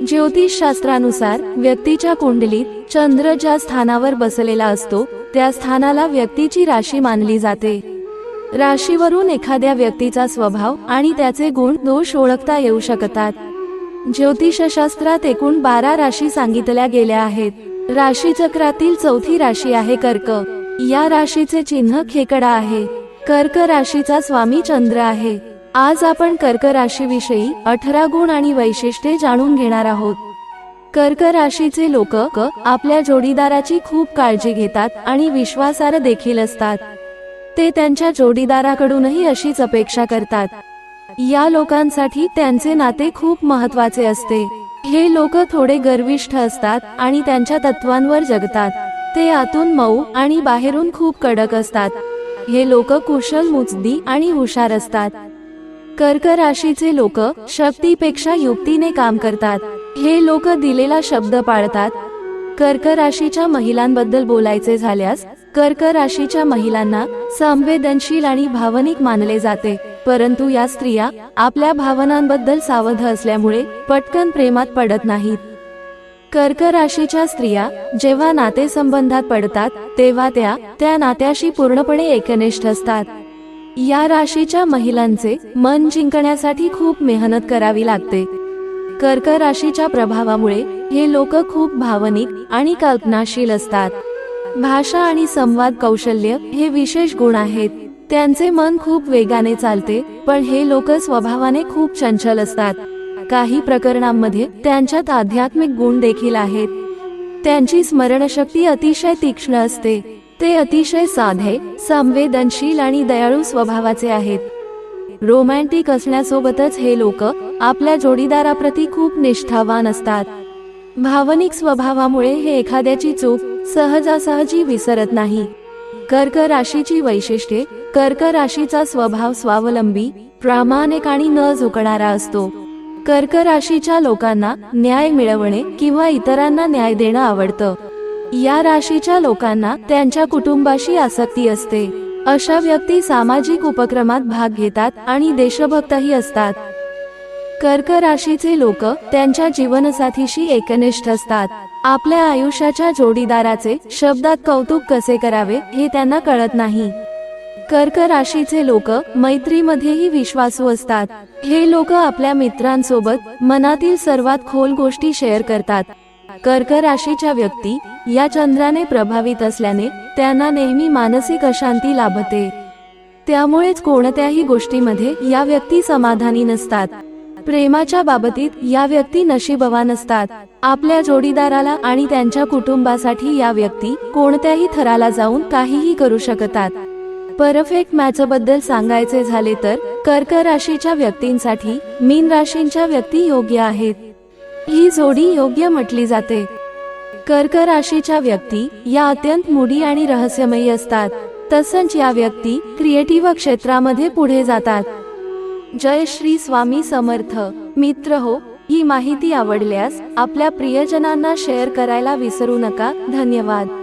ज्योतिषशास्त्रानुसार व्यक्तीच्या कुंडलीत चंद्र ज्या स्थानावर बसलेला असतो त्या स्थानाला व्यक्तीची राशी मानली जाते। राशीवरून एखाद्या व्यक्तीचा स्वभाव आणि त्याचे गुण दोष ओळखता येऊ शकतात। ज्योतिषशास्त्रात एकूण 12 राशी सांगितल्या गेल्या आहेत। राशीचक्रातील चौथी राशी आहे कर्क। या राशीचे चिन्ह खेकडा आहे। कर्क राशीचा स्वामी चंद्र आहे। आज आपण कर्क राशीविषयी 18 गुण आणि वैशिष्ट्ये जाणून घेणार आहोत। कर्क राशीचे लोक आपल्या जोडीदाराची खूप काळजी घेतात आणि विश्वासार्ह देखील असतात। ते त्यांच्या जोडीदाराकडूनही अशीच अपेक्षा करतात। या लोकांसाठी त्यांचे नाते खूप महत्त्वाचे असते। हे लोक थोडे गर्विष्ठ असतात आणि त्यांच्या तत्वांवर जगतात। ते आतून मऊ आणि बाहेरून खूप कडक असतात। हे लोक कुशल, मुत्सदी आणि हुशार असतात। कर्क राशीचे लोक शक्तीपेक्षा युक्तीने काम करतात। हे लोक दिलेला शब्द पाळतात। कर्क राशीच्या महिलांबद्दल बोलायचे झाल्यास कर्क राशीच्या महिलांना संवेदनशील आणि भावनिक मानले जाते, परंतु या स्त्रिया आपल्या भावनांबद्दल सावध असल्यामुळे पटकन प्रेमात पडत नाहीत। कर्क राशीच्या स्त्रिया जेव्हा नातेसंबंधात पडतात तेव्हा त्या नात्याशी पूर्णपणे एकनिष्ठ असतात। या राशीच्या महिलांचे मन जिंकण्यासाठी खूप मेहनत करावी लागते। कर्क राशीच्या प्रभावामुळे हे लोक खूप भावनिक आणि कल्पनाशील असतात। भाषा आणि संवाद कौशल्य हे विशेष गुण आहेत। त्यांचे मन खूप वेगाने चालते, पण हे लोक स्वभावाने खूप चंचल असतात। काही प्रकरणांमध्ये त्यांच्यात आध्यात्मिक गुण देखील आहेत। त्यांची स्मरणशक्ती अतिशय तीक्ष्ण असते। ते अतिशय साधे, संवेदनशील आणि दयाळू स्वभावाचे आहेत। रोमॅन्टिक असण्यासोबतच हे लोक आपल्या जोडीदाराप्रती खूप निष्ठावान असतात। भावनिक स्वभावामुळे हे एखाद्याची चूक सहजासहजी विसरत नाही। कर्क राशीची वैशिष्ट्ये। कर्क राशीचा स्वभाव स्वावलंबी, प्रामाणिक आणि न झुकणारा असतो। कर्क राशीच्या लोकांना न्याय मिळवणे किंवा इतरांना न्याय देणं आवडतं। या राशीच्या लोकांना त्यांच्या कुटुंबाशी आसक्ती असते। अशा व्यक्ती सामाजिक उपक्रमात भाग घेतात आणि देशभक्तही असतात। कर्क राशीचे लोक त्यांच्या जीवनसाथीशी एकनिष्ठ असतात। आपल्या आयुष्याच्या जोडीदाराचे शब्दात कौतुक कसे करावे हे त्यांना कळत नाही। कर्क राशीचे लोक मैत्रीमध्येही विश्वासू असतात। हे लोक आपल्या मित्रांसोबत मनातील सर्वात खोल गोष्टी शेअर करतात। कर्क राशीच्या व्यक्ती या चंद्राने प्रभावित असल्याने त्यांना नेहमी मानसिक अशांती लाभते। त्यामुळेच कोणत्याही गोष्टीमध्ये या व्यक्ती समाधानी नसतात। प्रेमाच्या बाबतीत या व्यक्ती नशीबवान असतात। आपल्या जोडीदाराला आणि त्यांच्या कुटुंबासाठी या व्यक्ती कोणत्याही थराला जाऊन काहीही करू शकतात। परफेक्ट मॅच बद्दल सांगायचे झाले तर कर्क राशीच्या व्यक्तींसाठी मीन राशींच्या व्यक्ती योग्य आहेत। ही जोडी योग्य म्हटली जाते। कर्क राशीच्या व्यक्ती या अत्यंत मूडी आणि रहस्यमयी असतात। तसंच या व्यक्ती क्रिएटिव्ह क्षेत्रामध्ये पुढे जातात। जय श्री स्वामी समर्थ। मित्र हो, ही माहिती आवडल्यास आपल्या प्रियजनांना शेअर करायला विसरू नका। धन्यवाद।